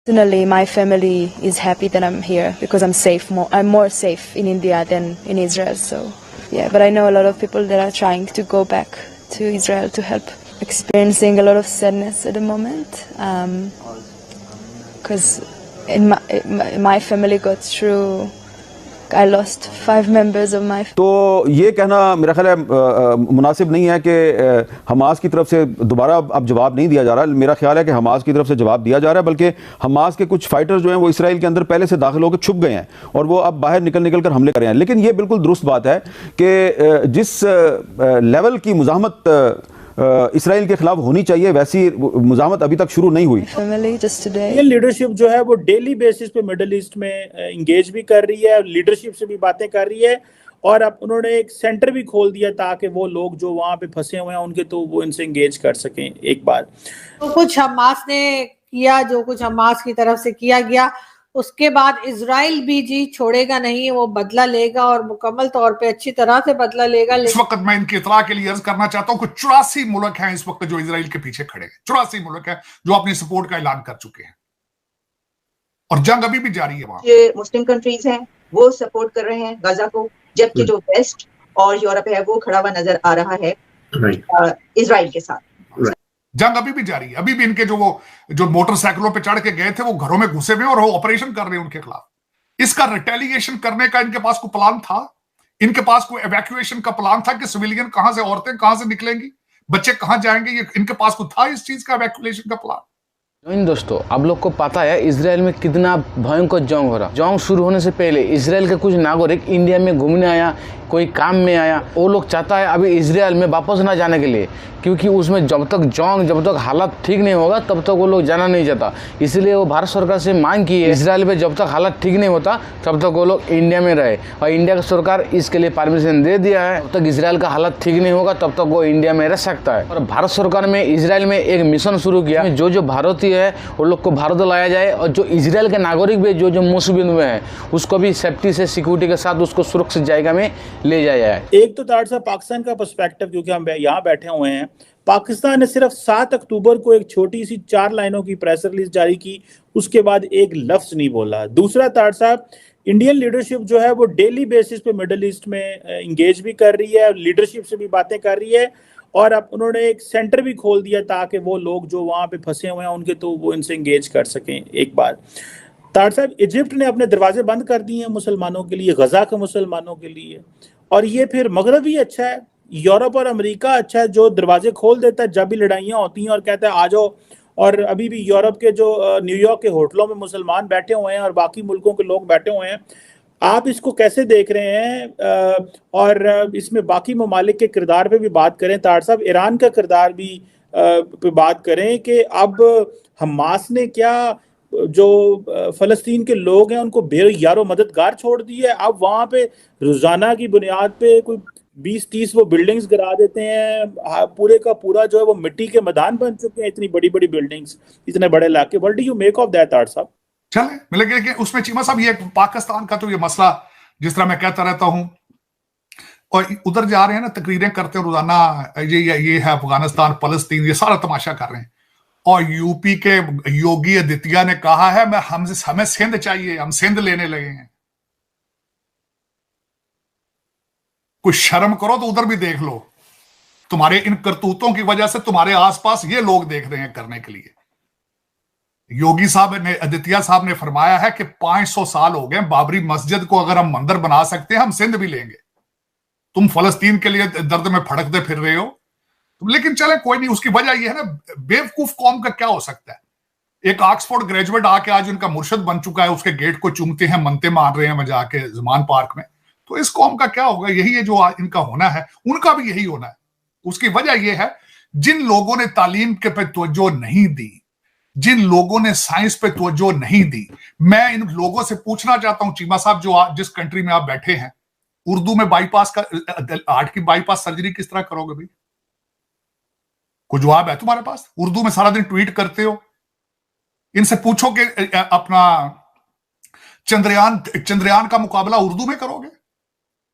Personally, my family is happy that I'm here because I'm safe. I'm more safe in India than in Israel. So, yeah. But I know a lot of people that are trying to go back to Israel to help. Experiencing a lot of sadness at the moment, because in my family got through. I lost 5 members of my. तो ये कहना मेरा ख्याल है मुनासिब नहीं है कि हमास की तरफ से दोबारा अब जवाब नहीं दिया जा रहा। मेरा ख्याल है कि हमास की तरफ से जवाब दिया जा रहा है, बल्कि हमास के कुछ फाइटर्स जो हैं वो इसराइल के अंदर पहले से दाखिल होकर छुप गए हैं और वो अब बाहर निकल कर हमले कर रहे हैं। लेकिन ये बिल्कुल दुरुस्त बात है कि जिस लेवल की मुज़ाहमत इसराइल के खिलाफ होनी चाहिए वैसी मुज़ाहमत अभी तक शुरू नहीं हुई। ये लीडरशिप जो है वो डेली बेसिस पे मिडिल ईस्ट में इंगेज भी कर रही है, लीडरशिप से भी बातें कर रही है, और अब उन्होंने एक सेंटर भी खोल दिया ताकि वो लोग जो वहाँ पे फंसे हुए हैं उनके तो वो इनसे इंगेज कर सकें। एक बार तो कुछ हमास ने किया, जो कुछ हमास की तरफ से किया गया, उसके बाद इजराइल भी जी छोड़ेगा नहीं, वो बदला लेगा और मुकम्मल तौर पे अच्छी तरह से बदला लेगा। इस वक्त मैं इनकी इतला के लिए अर्ज करना चाहता हूं कि 84 मुल्क हैं इस वक्त जो इजराइल के पीछे खड़े हैं। 84 मुल्क हैं जो अपनी सपोर्ट का ऐलान कर चुके हैं और जंग अभी भी जारी है। वहां ये मुस्लिम कंट्रीज हैं वो सपोर्ट कर रहे हैं गाजा को, जबकि जो वेस्ट और यूरोप है वो खड़ा हुआ नजर आ रहा है इजराइल के साथ। जंग अभी भी जारी है। अभी भी इनके जो मोटरसाइकिलों पे चढ़ के गए थे वो घरों में घुसे हुए और वो ऑपरेशन कर रहे हैं उनके खिलाफ। इसका रिटेलिएशन करने का इनके पास कोई प्लान था? इनके पास कोई एवैक्यूएशन का प्लान था कि सिविलियन कहां से, औरतें कहां से निकलेंगी, बच्चे कहां जाएंगे? ये इनके पास कोई था इस चीज का एवैक्यूएशन का प्लान? इन दोस्तों, आप लोग को पता है इसराइल में कितना भयंकर जंग हो रहा। जंग शुरू होने से पहले इसराइल के कुछ नागरिक इंडिया में घूमने आया, कोई काम में आया, वो लोग चाहता है अभी इसराइल में वापस ना जाने के लिए, क्योंकि उसमें जब तक हालत ठीक नहीं होगा तब तक वो लोग जाना नहीं चाहता। इसलिए वो भारत सरकार से मांग की है इसराइल में जब तक हालत ठीक नहीं होता तब तक वो लोग इंडिया में रहे, और इंडिया की सरकार इसके लिए परमिशन दे दिया है। जब तक इसराइल का हालत ठीक नहीं होगा तब तक वो इंडिया में रह सकता है। और भारत सरकार में इसराइल में एक मिशन शुरू किया, जो भारतीय है वो लोग को भारत लाया जाए, और जो इसराइल के नागरिक भी जो मुस्लिम में है उसको भी सेफ्टी से, सिक्योरिटी के साथ उसको सुरक्षित जगह में ले जाया जाए। एक तो तार साहब पाकिस्तान का पर्सपेक्टिव, क्योंकि हम यहाँ बैठे हुए हैं, पाकिस्तान ने सिर्फ 7 अक्टूबर को एक छोटी सी 4 लाइनों की प्रेस रिलीज जारी की, उसके बाद एक लफ्ज नहीं बोला। दूसरा तार साहब, इंडियन लीडरशिप जो है वो डेली बेसिस पे मिडिल ईस्ट में इंगेज भी कर रही है, लीडरशिप से भी बातें कर रही है, और अब उन्होंने एक सेंटर भी खोल दिया ताकि वो लोग जो वहाँ पे फंसे हुए हैं उनके तो वो इनसे इंगेज कर सकें। एक बार तार साहब, इजिप्ट ने अपने दरवाजे बंद कर दिए हैं मुसलमानों के लिए, गजा के मुसलमानों के लिए, और ये फिर मगरब ही अच्छा है, यूरोप और अमेरिका अच्छा है जो दरवाजे खोल देता है जब भी लड़ाइयाँ होती हैं और कहता है आ जाओ। और अभी भी यूरोप के जो न्यूयॉर्क के होटलों में मुसलमान बैठे हुए हैं और बाकी मुल्कों के लोग बैठे हुए हैं। आप इसको कैसे देख रहे हैं? और इसमें बाकी ममालिक के किरदार पे भी बात करें तार साहब, ईरान का किरदार भी पे बात करें कि अब हमास ने क्या जो फ़लस्तीन के लोग हैं उनको बेयारो मददगार छोड़ दी है। अब वहाँ पे रोज़ाना की बुनियाद पे कोई 20-30 वो बिल्डिंग्स गिरा देते हैं, पूरे का पूरा जो है वो मिट्टी के मैदान बन चुके हैं, इतनी बड़ी बड़ी बिल्डिंग्स, इतने बड़े इलाके। What do you make of that तार साहब? चले लेकिन उसमें चीमा साहब ये पाकिस्तान का तो ये मसला जिस तरह मैं कहता रहता हूं, और उधर जा रहे हैं ना, तकरीरें करते हैं रोजाना, ये है अफगानिस्तान, फलस्तीन, ये सारा तमाशा कर रहे हैं। और यूपी के योगी आदित्य ने कहा है हमें सिंध चाहिए, हम सिंध लेने लगे हैं। कुछ शर्म करो तो उधर भी देख लो। तुम्हारे इन करतूतों की वजह से तुम्हारे आसपास ये लोग देख रहे हैं करने के लिए। योगी साहब ने, आदित्य साहब ने फरमाया है कि 500 साल हो गए बाबरी मस्जिद को, अगर हम मंदिर बना सकते हैं हम सिंध भी लेंगे। तुम फलस्तीन के लिए दर्द में फड़कते फिर रहे हो। लेकिन चले कोई नहीं, उसकी वजह यह है ना, बेवकूफ कौम का क्या हो सकता है। एक ऑक्सफोर्ड ग्रेजुएट आके आज उनका मुर्शद बन चुका है, उसके गेट को चूमते हैं, मनते मार रहे हैं वहां जाके जमान पार्क में। तो इस कौम का क्या होगा? यही है जो इनका होना है, उनका भी यही होना है। उसकी वजह यह है, जिन लोगों ने तालीम के पे तवज्जो नहीं दी, जिन लोगों ने साइंस पे तवज्जो नहीं दी, मैं इन लोगों से पूछना चाहता हूं चीमा साहब, जो जिस कंट्री में आप बैठे हैं, उर्दू में बाईपास का, हार्ट की बाईपास सर्जरी किस तरह करोगे भाई? कोई जवाब है तुम्हारे पास? उर्दू में सारा दिन ट्वीट करते हो। इनसे पूछो कि अपना चंद्रयान का मुकाबला उर्दू में करोगे?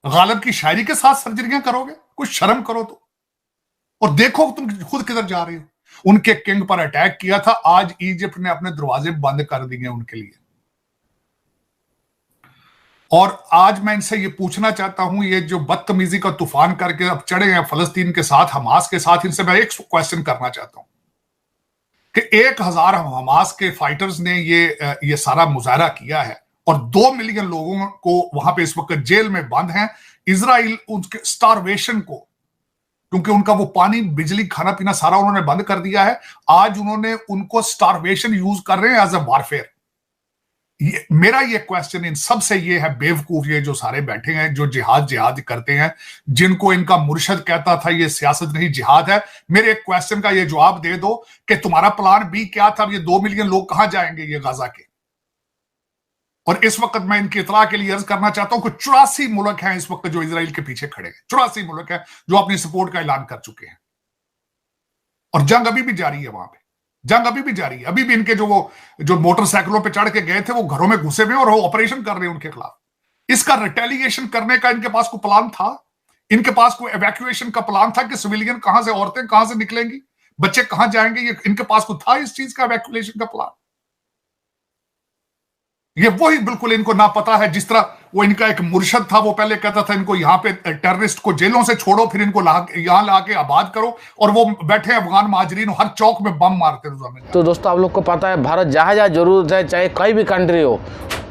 गालिब की शायरी के साथ सर्जरियां करोगे? कुछ शर्म करो तो। और देखो तुम खुद किधर जा रहे हो। उनके किंग पर अटैक किया था। आज इजिप्ट ने अपने दरवाजे बंद कर दिए उनके लिए। और आज मैं इनसे ये पूछना चाहता हूं, ये जो बदतमीजी का तूफान करके अब चढ़े हैं फलस्तीन के साथ, हमास के साथ, इनसे मैं एक क्वेश्चन करना चाहता हूं कि 1000 हमास के फाइटर्स ने ये सारा मुजाहरा किया है और 2 मिलियन लोगों को वहां पे इस वक्त जेल में बंद हैं। इजराइल उनके स्टारवेशन को, क्योंकि उनका वो पानी, बिजली, खाना पीना सारा उन्होंने बंद कर दिया है, आज उन्होंने उनको स्टारवेशन यूज कर रहे हैं एज ए वारफेयर। मेरा ये क्वेश्चन इन सब से ये है, बेवकूफ ये जो सारे बैठे हैं जो जिहाद करते हैं, जिनको इनका मुर्शद कहता था ये सियासत नहीं जिहाद है, मेरे एक क्वेश्चन का ये जवाब दे दो कि तुम्हारा प्लान बी क्या था? ये 2 मिलियन लोग कहां जाएंगे ये गाजा के? और इस वक्त मैं इनकी इतला के लिए अर्ज करना चाहता हूं कि 84 मुल्क हैं इस वक्त जो इजराइल के पीछे खड़े हैं। 84 मुल्क हैं जो अपनी सपोर्ट का ऐलान कर चुके हैं और जंग अभी भी जारी है, वहां पे जंग अभी भी जारी है। अभी भी इनके जो मोटरसाइकिलों पे चढ़ के गए थे वो घरों में घुसे हुए और वो ऑपरेशन कर रहे हैं उनके खिलाफ। इसका रिटेलिएशन करने का इनके पास कोई प्लान था? इनके पास कोई एवैक्यूएशन का प्लान था कि सिविलियन कहां से, औरतें कहां से निकलेंगी, बच्चे कहां जाएंगे? ये इनके पास कोई था इस चीज का एवैक्यूएशन का प्लान? ये वही बिल्कुल इनको ना पता है। जिस तरह वो इनका एक मुर्शद था, वो पहले कहता था इनको यहाँ पे टेररिस्ट को जेलों से छोड़ो, फिर इनको यहाँ लाके आबाद करो, और वो बैठे अफगान महाजरीन हर चौक में बम मारते हैं। तो दोस्तों आप लोग को पता है, भारत जहां जहां जरूरत है, चाहे कोई भी कंट्री हो,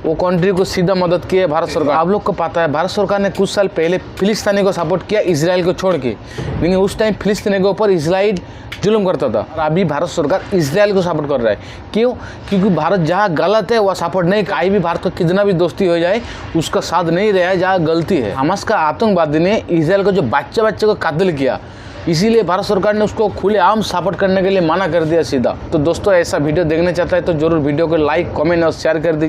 वो कंट्री को सीधा मदद की है भारत सरकार। आप लोग को पता है, भारत सरकार ने कुछ साल पहले फिलिस्तीनी को सपोर्ट किया इजराइल को छोड़ के, लेकिन उस टाइम फिलिस्तीनी के ऊपर इजराइल जुल्म करता था। और अभी भारत सरकार इजराइल को सपोर्ट कर रहा है। क्यों? क्योंकि भारत जहाँ गलत है वह सपोर्ट नहीं, कहीं भी भारत का कितना भी दोस्ती हो जाए उसका साथ नहीं रहा है जहाँ गलती है। हमास का आतंकवादी ने इजराइल को जो बच्चे को कत्ल किया, इसीलिए भारत सरकार ने उसको खुलेआम सपोर्ट करने के लिए मना कर दिया सीधा। तो दोस्तों ऐसा वीडियो देखना चाहता है तो जरूर वीडियो को लाइक, कमेंट और शेयर कर दीजिए।